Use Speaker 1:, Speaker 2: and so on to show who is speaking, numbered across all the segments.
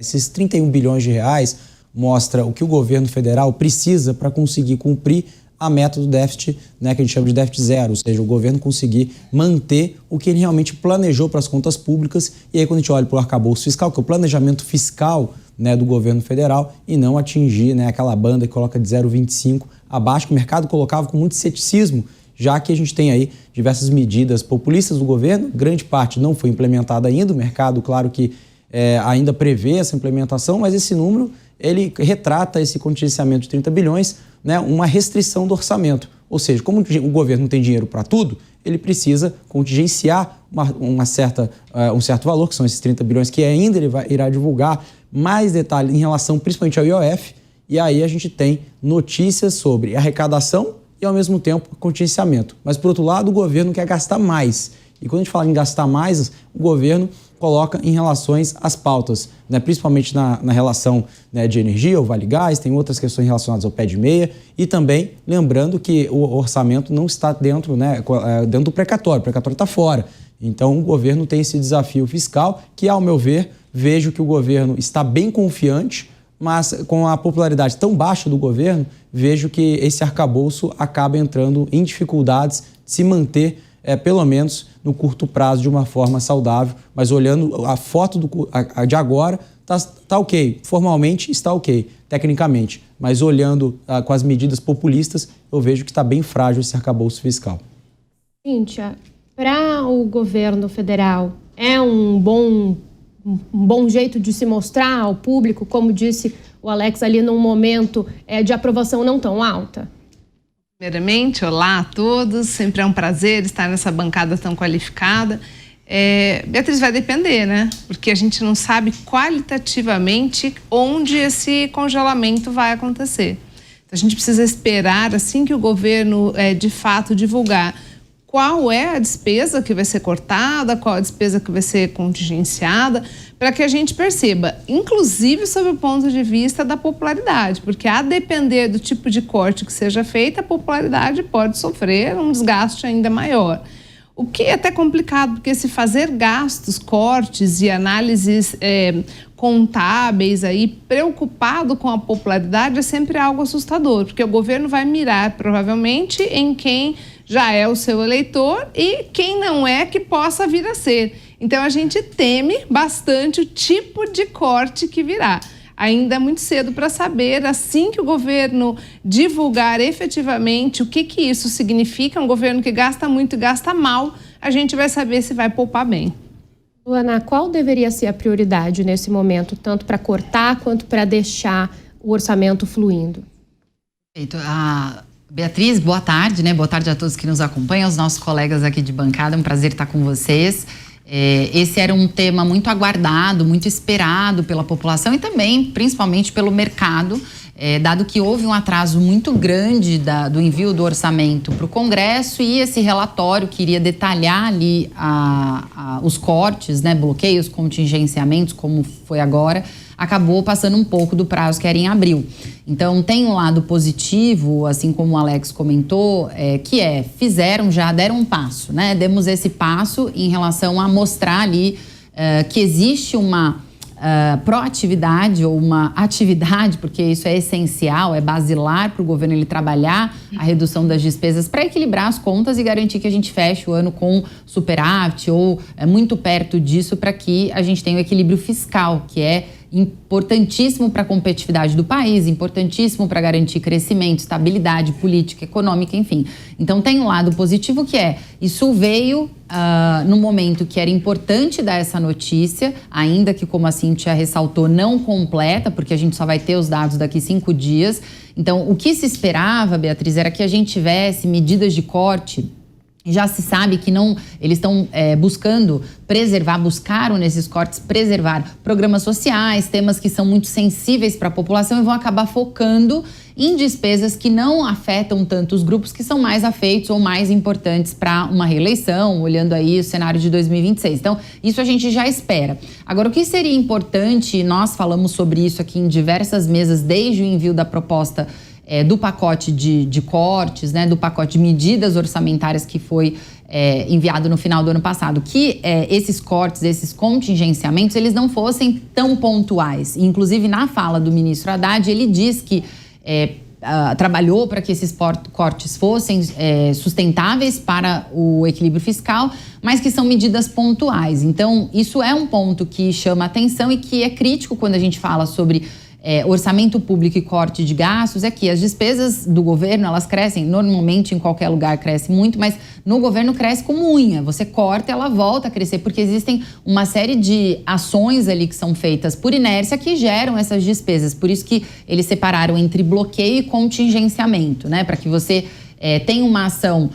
Speaker 1: Esses 31 bilhões de reais mostra o que o governo federal precisa para conseguir cumprir a meta do déficit, né, que a gente chama de déficit zero, ou seja, o governo conseguir manter o que ele realmente planejou para as contas públicas. E aí, quando a gente olha para o arcabouço fiscal, que é o planejamento fiscal, né, do governo federal, e não atingir, né, aquela banda que coloca de 0,25 abaixo, que o mercado colocava com muito ceticismo, já que a gente tem aí diversas medidas populistas do governo, grande parte não foi implementada ainda, o mercado, claro que ainda prevê essa implementação, mas esse número, ele retrata esse contingenciamento de 30 bilhões, né, uma restrição do orçamento. Ou seja, como o governo não tem dinheiro para tudo, ele precisa contingenciar um certo valor, que são esses 30 bilhões, que ainda ele irá divulgar mais detalhes em relação principalmente ao IOF, e aí a gente tem notícias sobre arrecadação e, ao mesmo tempo, contingenciamento. Mas, por outro lado, o governo quer gastar mais. E quando a gente fala em gastar mais, o governo coloca em relações às pautas, né, principalmente na relação, né, de energia, o Vale Gás, tem outras questões relacionadas ao pé de meia, e também lembrando que o orçamento não está dentro, né, dentro do precatório, o precatório está fora. Então o governo tem esse desafio fiscal que, ao meu ver, vejo que o governo está bem confiante, mas com a popularidade tão baixa do governo, vejo que esse arcabouço acaba entrando em dificuldades de se manter, pelo menos no curto prazo, de uma forma saudável. Mas olhando a foto de agora, tá ok. Formalmente está ok, tecnicamente. Mas olhando com as medidas populistas, eu vejo que está bem frágil esse arcabouço fiscal.
Speaker 2: Cíntia, para o governo federal, é um bom jeito de se mostrar ao público, como disse o Alex ali, num momento de aprovação não tão alta?
Speaker 3: Primeiramente, olá a todos, sempre é um prazer estar nessa bancada tão qualificada. Beatriz, vai depender, né? Porque a gente não sabe qualitativamente onde esse congelamento vai acontecer. Então, a gente precisa esperar, assim que o governo de fato divulgar qual é a despesa que vai ser cortada, qual a despesa que vai ser contingenciada, para que a gente perceba, inclusive sob o ponto de vista da popularidade, porque a depender do tipo de corte que seja feito, a popularidade pode sofrer um desgaste ainda maior. O que é até complicado, porque se fazer gastos, cortes e análises contábeis aí, preocupado com a popularidade, é sempre algo assustador, porque o governo vai mirar provavelmente em quem já é o seu eleitor e quem não é que possa vir a ser. Então a gente teme bastante o tipo de corte que virá. Ainda é muito cedo para saber, assim que o governo divulgar efetivamente o que isso significa, um governo que gasta muito e gasta mal, a gente vai saber se vai poupar bem.
Speaker 2: Luana, qual deveria ser a prioridade nesse momento, tanto para cortar quanto para deixar o orçamento fluindo?
Speaker 4: Beatriz, boa tarde, né? Boa tarde a todos que nos acompanham, aos nossos colegas aqui de bancada, é um prazer estar com vocês. Esse era um tema muito aguardado, muito esperado pela população e também, principalmente, pelo mercado, dado que houve um atraso muito grande do envio do orçamento para o Congresso e esse relatório que iria detalhar ali os cortes, né, bloqueios, contingenciamentos, como foi agora, acabou passando um pouco do prazo que era em abril. Então, tem um lado positivo, assim como o Alex comentou, que deram um passo, né? Demos esse passo em relação a mostrar ali que existe uma proatividade ou uma atividade, porque isso é essencial, é basilar para o governo ele trabalhar a redução das despesas para equilibrar as contas e garantir que a gente feche o ano com superávit ou muito perto disso para que a gente tenha o equilíbrio fiscal, que é importantíssimo para a competitividade do país, importantíssimo para garantir crescimento, estabilidade política, econômica, enfim. Então tem um lado positivo que isso veio no momento que era importante dar essa notícia, ainda que, como a Cíntia ressaltou, não completa, porque a gente só vai ter os dados daqui 5 dias. Então o que se esperava, Beatriz, era que a gente tivesse medidas de corte. Já se sabe que eles estão buscaram nesses cortes preservar programas sociais, temas que são muito sensíveis para a população e vão acabar focando em despesas que não afetam tanto os grupos que são mais afeitos ou mais importantes para uma reeleição, olhando aí o cenário de 2026. Então, isso a gente já espera. Agora, o que seria importante, nós falamos sobre isso aqui em diversas mesas desde o envio da proposta do pacote de cortes, né, do pacote de medidas orçamentárias que foi enviado no final do ano passado, que esses cortes, esses contingenciamentos, eles não fossem tão pontuais. Inclusive, na fala do ministro Haddad, ele diz que trabalhou para que esses cortes fossem sustentáveis para o equilíbrio fiscal, mas que são medidas pontuais. Então, isso é um ponto que chama atenção e que é crítico quando a gente fala sobre orçamento público e corte de gastos. É que as despesas do governo, elas crescem, normalmente em qualquer lugar cresce muito, mas no governo cresce como unha. Você corta, ela volta a crescer, porque existem uma série de ações ali que são feitas por inércia que geram essas despesas. Por isso que eles separaram entre bloqueio e contingenciamento, né? Para que você tem uma ação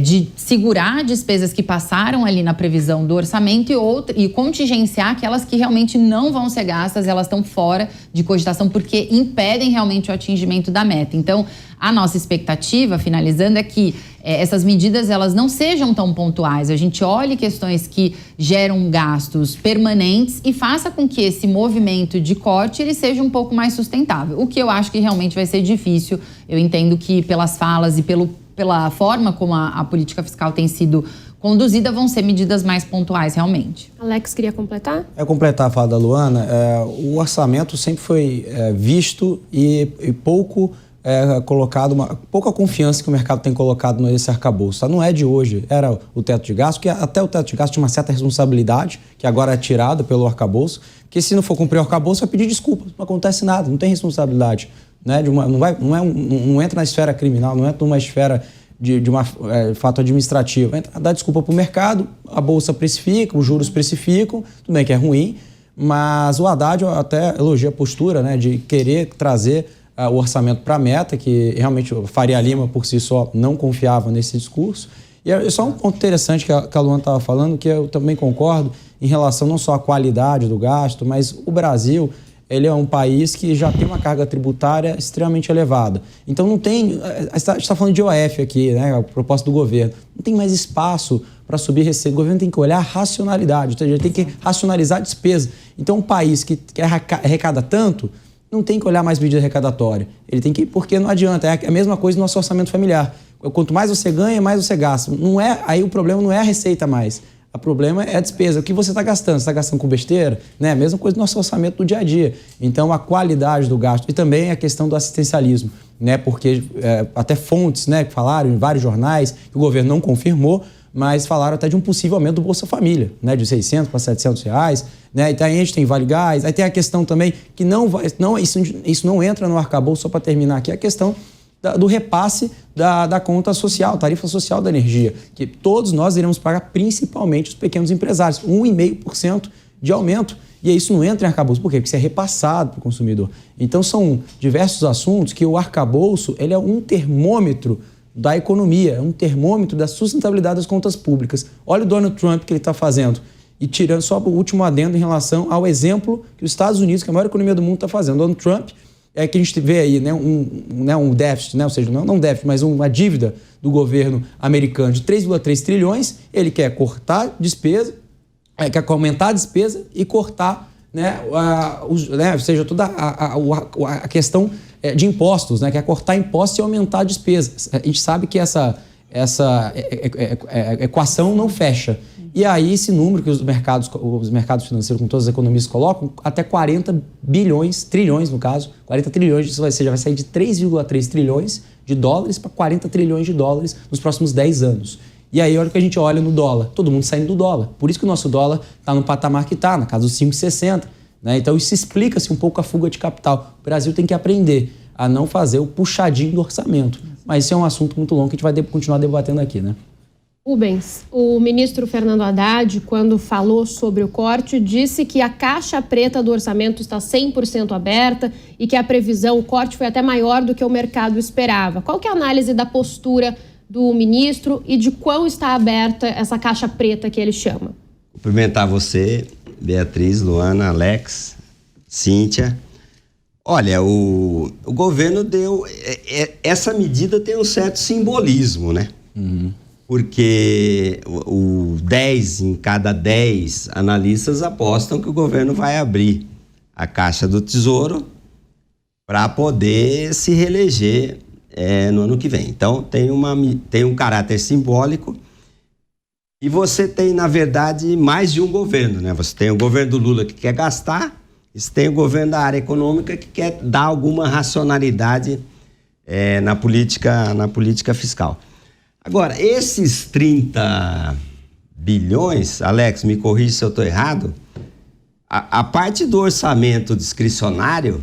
Speaker 4: de segurar despesas que passaram ali na previsão do orçamento e contingenciar aquelas que realmente não vão ser gastas, elas estão fora de cogitação porque impedem realmente o atingimento da meta. Então, a nossa expectativa, finalizando, é que essas medidas elas não sejam tão pontuais. A gente olhe questões que geram gastos permanentes e faça com que esse movimento de corte ele seja um pouco mais sustentável. O que eu acho que realmente vai ser difícil. Eu entendo que pelas falas e pela forma como a política fiscal tem sido conduzida, vão ser medidas mais pontuais realmente.
Speaker 2: Alex, queria completar?
Speaker 1: Completar a fala da Luana, o orçamento sempre foi visto e pouco colocado, pouca confiança que o mercado tem colocado nesse arcabouço. Não é de hoje, era o teto de gasto, que até o teto de gasto tinha uma certa responsabilidade, que agora é tirada pelo arcabouço, que se não for cumprir o arcabouço vai pedir desculpa, não acontece nada, não tem responsabilidade. Né, não entra na esfera criminal, não entra numa esfera de fato administrativo. Entra, dá desculpa para o mercado, a Bolsa precifica, os juros precificam, tudo bem que é ruim, mas o Haddad até elogia a postura, né, de querer trazer o orçamento para a meta, que realmente o Faria Lima por si só não confiava nesse discurso. E é só um ponto interessante que a Luana estava falando, que eu também concordo, em relação não só à qualidade do gasto, mas o Brasil... ele é um país que já tem uma carga tributária extremamente elevada. Então não tem... A gente está falando de IOF aqui, né? A proposta do governo. Não tem mais espaço para subir receita. O governo tem que olhar a racionalidade, ou seja, ele tem que racionalizar a despesa. Então um país que arrecada tanto, não tem que olhar mais medida arrecadatória. Ele tem que... Porque não adianta. É a mesma coisa no nosso orçamento familiar. Quanto mais você ganha, mais você gasta. Aí o problema não é a receita mais. O problema é a despesa. O que você está gastando? Você está gastando com besteira? Né? A mesma coisa do nosso orçamento do dia a dia. Então, a qualidade do gasto e também a questão do assistencialismo, né? Porque até fontes, né, que falaram em vários jornais, que o governo não confirmou, mas falaram até de um possível aumento do Bolsa Família, né, de 600 para 700 reais. Né? E aí a gente tem Vale Gás, aí tem a questão também que isso não entra no arcabouço, só para terminar aqui, a questão do repasse da conta social, tarifa social da energia, que todos nós iremos pagar, principalmente os pequenos empresários, 1,5% de aumento. E isso não entra em arcabouço. Por quê? Porque isso é repassado para o consumidor. Então são diversos assuntos que o arcabouço ele é um termômetro da economia, é um termômetro da sustentabilidade das contas públicas. Olha o Donald Trump que ele está fazendo. E tirando só o último adendo em relação ao exemplo que os Estados Unidos, que é a maior economia do mundo, está fazendo. Donald Trump é que a gente vê aí, né, um déficit, né, ou seja, não um déficit, mas uma dívida do governo americano de 3,3 trilhões, ele quer cortar despesa, quer aumentar a despesa e cortar, né, ou seja, toda a questão de impostos, né, quer cortar impostos e aumentar despesas. A gente sabe que essa equação não fecha. E aí esse número que os mercados financeiros, com todas as economias colocam, até 40 bilhões, trilhões no caso, 40 trilhões, isso vai sair de 3,3 trilhões de dólares para 40 trilhões de dólares nos próximos 10 anos. E aí olha o que a gente olha no dólar, todo mundo saindo do dólar. Por isso que o nosso dólar está no patamar que está, na casa dos 5,60. Né? Então isso explica-se um pouco a fuga de capital. O Brasil tem que aprender a não fazer o puxadinho do orçamento. Mas isso é um assunto muito longo que a gente vai continuar debatendo aqui, né?
Speaker 2: Rubens, o ministro Fernando Haddad, quando falou sobre o corte, disse que a caixa preta do orçamento está 100% aberta e que a previsão, o corte foi até maior do que o mercado esperava. Qual que é a análise da postura do ministro e de quão está aberta essa caixa preta que ele chama?
Speaker 5: Cumprimentar você, Beatriz, Luana, Alex, Cíntia. Olha, o governo deu... Essa medida tem um certo simbolismo, né?
Speaker 1: Uhum.
Speaker 5: Porque o 10 em cada 10 analistas apostam que o governo vai abrir a Caixa do Tesouro para poder se reeleger no ano que vem. Então, tem um caráter simbólico E você tem, na verdade, mais de um governo, né? Você tem o governo do Lula que quer gastar, e você tem o governo da área econômica que quer dar alguma racionalidade na política fiscal. Agora, esses 30 bilhões, Alex, me corrija se eu estou errado, a parte do orçamento discricionário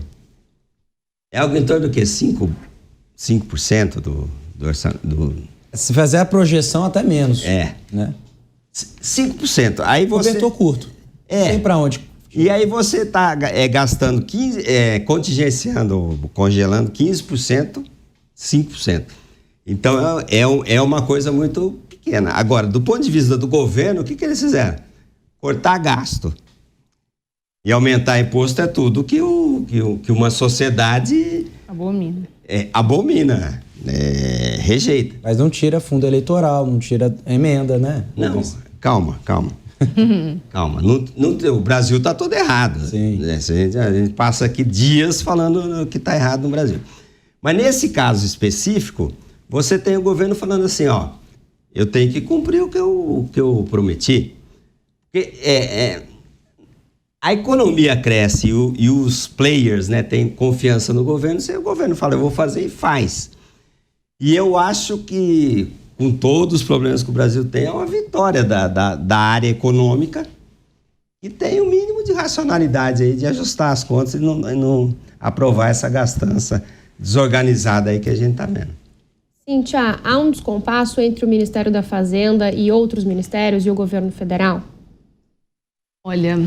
Speaker 5: é algo em torno do quê? 5% do orçamento?
Speaker 1: Se fazer a projeção, até menos. Né?
Speaker 5: 5%. Aí você...
Speaker 1: Cobertor curto. Não tem para onde.
Speaker 5: E aí você está gastando contingenciando, congelando 15%, 5%. Então é uma coisa muito pequena. Agora, do ponto de vista do governo, o que eles fizeram? Cortar gasto. E aumentar imposto é tudo que uma sociedade abomina, rejeita.
Speaker 1: Mas não tira fundo eleitoral, não tira emenda, né?
Speaker 5: Não, calma. Calma. O Brasil está todo errado.
Speaker 1: Sim.
Speaker 5: A gente passa aqui dias falando que está errado no Brasil. Mas nesse caso específico, você tem o governo falando assim, ó, eu tenho que cumprir o que eu prometi. Porque a economia cresce e os players, né, têm confiança no governo, o governo fala, eu vou fazer e faz. E eu acho que, com todos os problemas que o Brasil tem, é uma vitória da área econômica que tem o mínimo de racionalidade aí, de ajustar as contas e não aprovar essa gastança desorganizada aí que a gente está vendo.
Speaker 2: Cíntia, há um descompasso entre o Ministério da Fazenda e outros ministérios e o governo federal?
Speaker 3: Olha,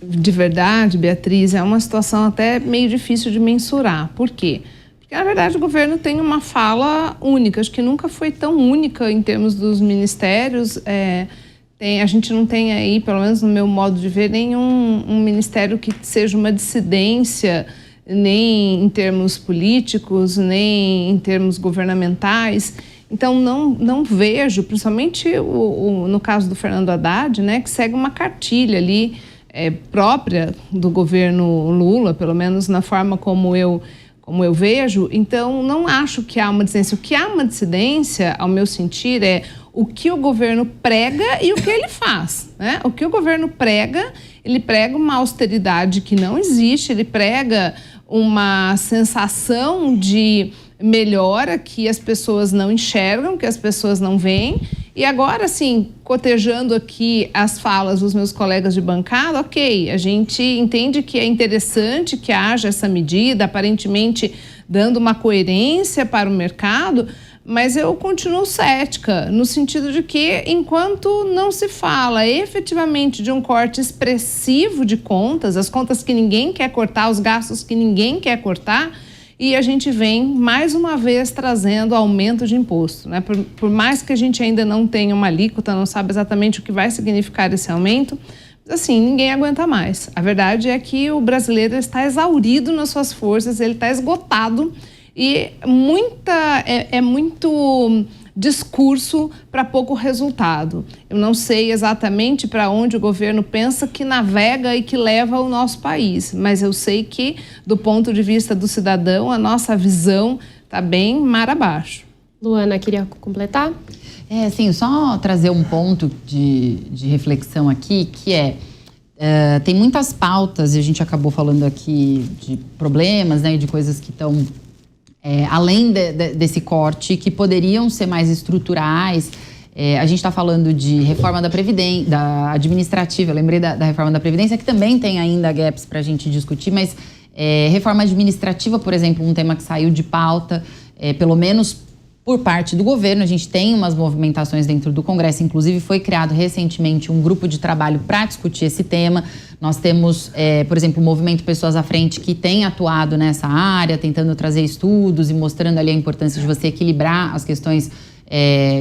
Speaker 3: de verdade, Beatriz, é uma situação até meio difícil de mensurar. Por quê? Porque, na verdade, o governo tem uma fala única. Acho que nunca foi tão única em termos dos ministérios. A gente não tem aí, pelo menos no meu modo de ver, nenhum ministério que seja uma dissidência, nem em termos políticos, nem em termos governamentais. Então, não vejo, principalmente no caso do Fernando Haddad, né, que segue uma cartilha ali própria do governo Lula, pelo menos na forma como eu vejo. Então, não acho que há uma dissidência. O que há uma dissidência, ao meu sentir, é o que o governo prega e o que ele faz, né? O que o governo prega, ele prega uma austeridade que não existe, ele prega uma sensação de melhora que as pessoas não enxergam, que as pessoas não veem. E agora, assim, cotejando aqui as falas dos meus colegas de bancada, ok, a gente entende que é interessante que haja essa medida, aparentemente dando uma coerência para o mercado, mas eu continuo cética, no sentido de que, enquanto não se fala efetivamente de um corte expressivo de contas, as contas que ninguém quer cortar, os gastos que ninguém quer cortar, e a gente vem, mais uma vez, trazendo aumento de imposto, né? Por mais que a gente ainda não tenha uma alíquota, não sabe exatamente o que vai significar esse aumento, mas assim, ninguém aguenta mais. A verdade é que o brasileiro está exaurido nas suas forças, ele está esgotado, e é muito discurso para pouco resultado. Eu não sei exatamente para onde o governo pensa que navega e que leva o nosso país, mas eu sei que, do ponto de vista do cidadão, a nossa visão está bem mar abaixo.
Speaker 2: Luana, queria completar?
Speaker 4: Sim, só trazer um ponto de reflexão aqui, que tem muitas pautas, e a gente acabou falando aqui de problemas, né, de coisas que estão além desse corte, que poderiam ser mais estruturais. A gente está falando de reforma da Previdência, da administrativa, eu lembrei da reforma da Previdência, que também tem ainda gaps para a gente discutir, mas reforma administrativa, por exemplo, um tema que saiu de pauta, pelo menos por parte do governo. A gente tem umas movimentações dentro do Congresso, inclusive foi criado recentemente um grupo de trabalho para discutir esse tema. Nós temos, por exemplo, o Movimento Pessoas à Frente, que tem atuado nessa área, tentando trazer estudos e mostrando ali a importância de você equilibrar as questões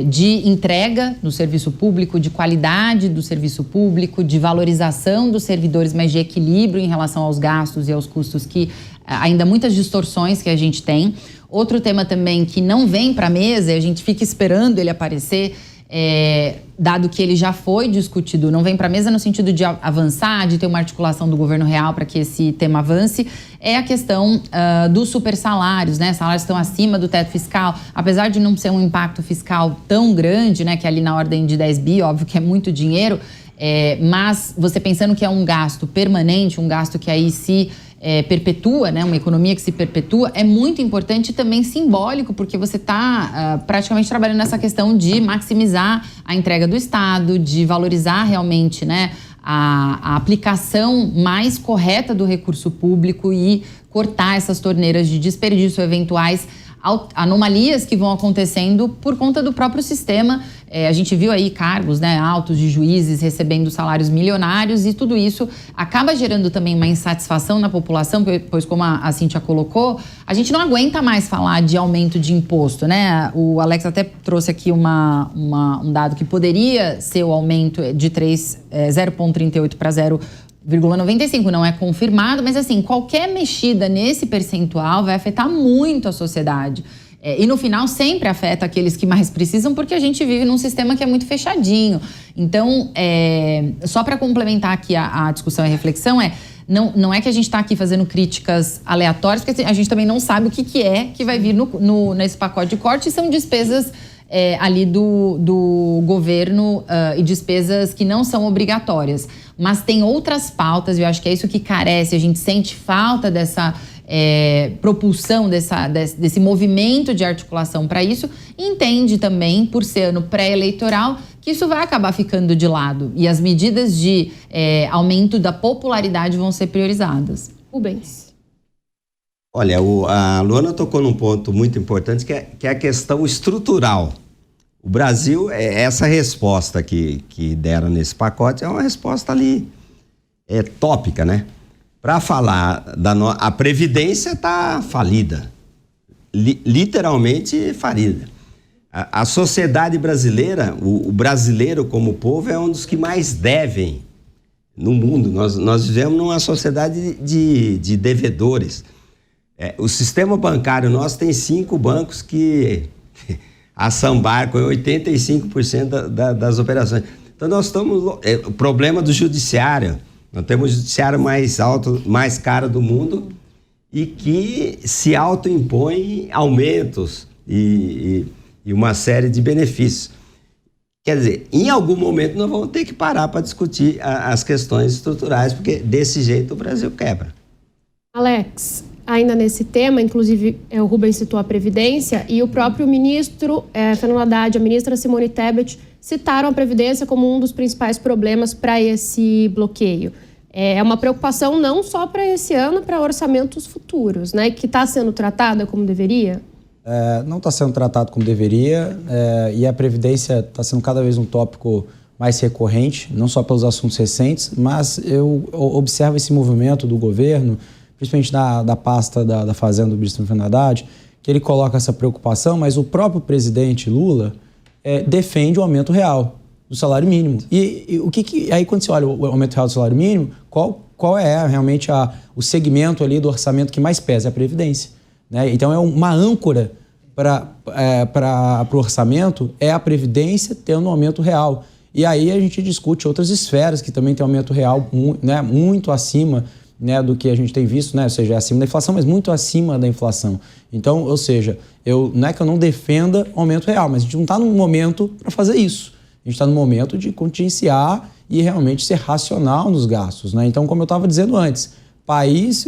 Speaker 4: de entrega do serviço público, de qualidade do serviço público, de valorização dos servidores, mas de equilíbrio em relação aos gastos e aos custos, que ainda muitas distorções que a gente tem. Outro tema também que não vem para a mesa e a gente fica esperando ele aparecer dado que ele já foi discutido, não vem para a mesa no sentido de avançar, de ter uma articulação do governo real para que esse tema avance, é a questão dos super salários, né? Salários estão acima do teto fiscal, apesar de não ser um impacto fiscal tão grande, né? Que é ali na ordem de 10 bi, óbvio que é muito dinheiro, mas você pensando que é um gasto permanente, um gasto que aí se perpetua, né, uma economia que se perpetua, é muito importante e também simbólico, porque você está praticamente trabalhando nessa questão de maximizar a entrega do Estado, de valorizar realmente, né, a aplicação mais correta do recurso público e cortar essas torneiras de desperdício, eventuais anomalias que vão acontecendo por conta do próprio sistema. A gente viu aí cargos, né, altos de juízes recebendo salários milionários e tudo isso acaba gerando também uma insatisfação na população, pois como a Cíntia colocou, a gente não aguenta mais falar de aumento de imposto, né? O Alex até trouxe aqui um dado que poderia ser o aumento de 0,38 para 0,95, não é confirmado, mas assim, qualquer mexida nesse percentual vai afetar muito a sociedade. E no final sempre afeta aqueles que mais precisam, porque a gente vive num sistema que é muito fechadinho. Então, só para complementar aqui a discussão e a reflexão, não é que a gente está aqui fazendo críticas aleatórias, porque a gente também não sabe o que vai vir nesse pacote de corte, são despesas ali do governo e despesas que não são obrigatórias. Mas tem outras pautas, e eu acho que é isso que carece, a gente sente falta dessa propulsão, desse movimento de articulação para isso, e entende também, por ser ano pré-eleitoral, que isso vai acabar ficando de lado e as medidas de aumento da popularidade vão ser priorizadas.
Speaker 2: Rubens.
Speaker 5: Olha, a Luana tocou num ponto muito importante, que é a questão estrutural. O Brasil, essa resposta que deram nesse pacote é uma resposta ali tópica, né? Para falar a Previdência está falida, literalmente falida. A sociedade brasileira, o brasileiro como povo é um dos que mais devem no mundo. Nós vivemos numa sociedade de devedores. O sistema bancário nosso tem 5 bancos que assambarcam 85% das operações. Então nós estamos... o problema do judiciário... Nós temos o judiciário mais alto, mais caro do mundo e que se autoimpõe aumentos e uma série de benefícios. Quer dizer, em algum momento nós vamos ter que parar para discutir as questões estruturais, porque desse jeito o Brasil quebra.
Speaker 2: Alex, ainda nesse tema, inclusive o Rubens citou a Previdência e o próprio ministro Fernando Haddad, a ministra Simone Tebet, citaram a Previdência como um dos principais problemas para esse bloqueio. É uma preocupação não só para esse ano, para orçamentos futuros, né? Que está sendo tratada como deveria?
Speaker 1: Não está sendo tratado como deveria e a Previdência está sendo cada vez um tópico mais recorrente, não só pelos assuntos recentes, mas eu observo esse movimento do governo, principalmente da pasta da Fazenda do ministro Fernando Haddad, que ele coloca essa preocupação, mas o próprio presidente Lula defende o aumento real do salário mínimo. E aí quando você olha o aumento real do salário mínimo, qual é realmente o segmento ali do orçamento que mais pesa? É a Previdência, né? Então é uma âncora para o orçamento, é a Previdência tendo um aumento real. E aí a gente discute outras esferas que também tem aumento real, né, muito acima, né, do que a gente tem visto, né? Ou seja, é acima da inflação, mas muito acima da inflação. Então, ou seja, não é que eu não defenda o aumento real, mas a gente não está num momento para fazer isso. A gente está no momento de contingenciar e realmente ser racional nos gastos, né? Então, como eu estava dizendo antes,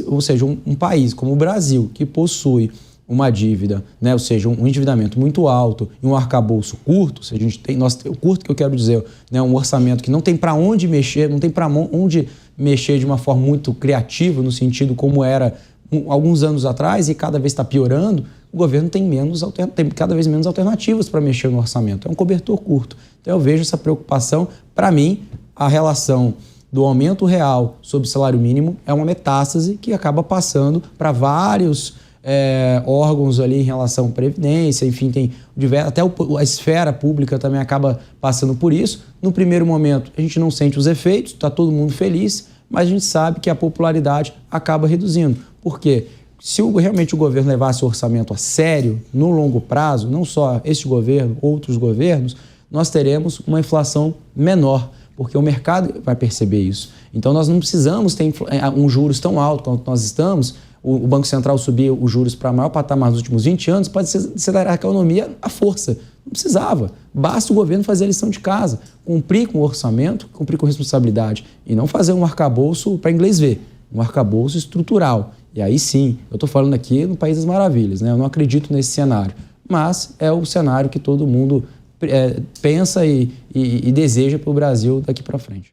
Speaker 1: ou seja, um país como o Brasil, que possui uma dívida, né? Ou seja, um endividamento muito alto e um arcabouço curto, ou seja, a gente tem, curto que eu quero dizer, né? Um orçamento que não tem para onde mexer, não tem para onde mexer de uma forma muito criativa, no sentido como era alguns anos atrás e cada vez está piorando, o governo tem cada vez menos alternativas para mexer no orçamento. É um cobertor curto. Então eu vejo essa preocupação. Para mim, a relação do aumento real sobre o salário mínimo é uma metástase que acaba passando para vários órgãos ali em relação à Previdência, enfim, tem até a esfera pública também acaba passando por isso. No primeiro momento, a gente não sente os efeitos, está todo mundo feliz, mas a gente sabe que a popularidade acaba reduzindo. Por quê? Se realmente o governo levasse o orçamento a sério, no longo prazo, não só este governo, outros governos, nós teremos uma inflação menor, porque o mercado vai perceber isso. Então, nós não precisamos ter juros tão alto quanto nós estamos. O Banco Central subir os juros para a maior patamar nos últimos 20 anos, pode acelerar a economia à força. Não precisava. Basta o governo fazer a lição de casa, cumprir com o orçamento, cumprir com responsabilidade e não fazer um arcabouço para inglês ver, um arcabouço estrutural. E aí sim, eu estou falando aqui no País das Maravilhas, né? Eu não acredito nesse cenário, mas é o cenário que todo mundo pensa e deseja para o Brasil daqui para frente.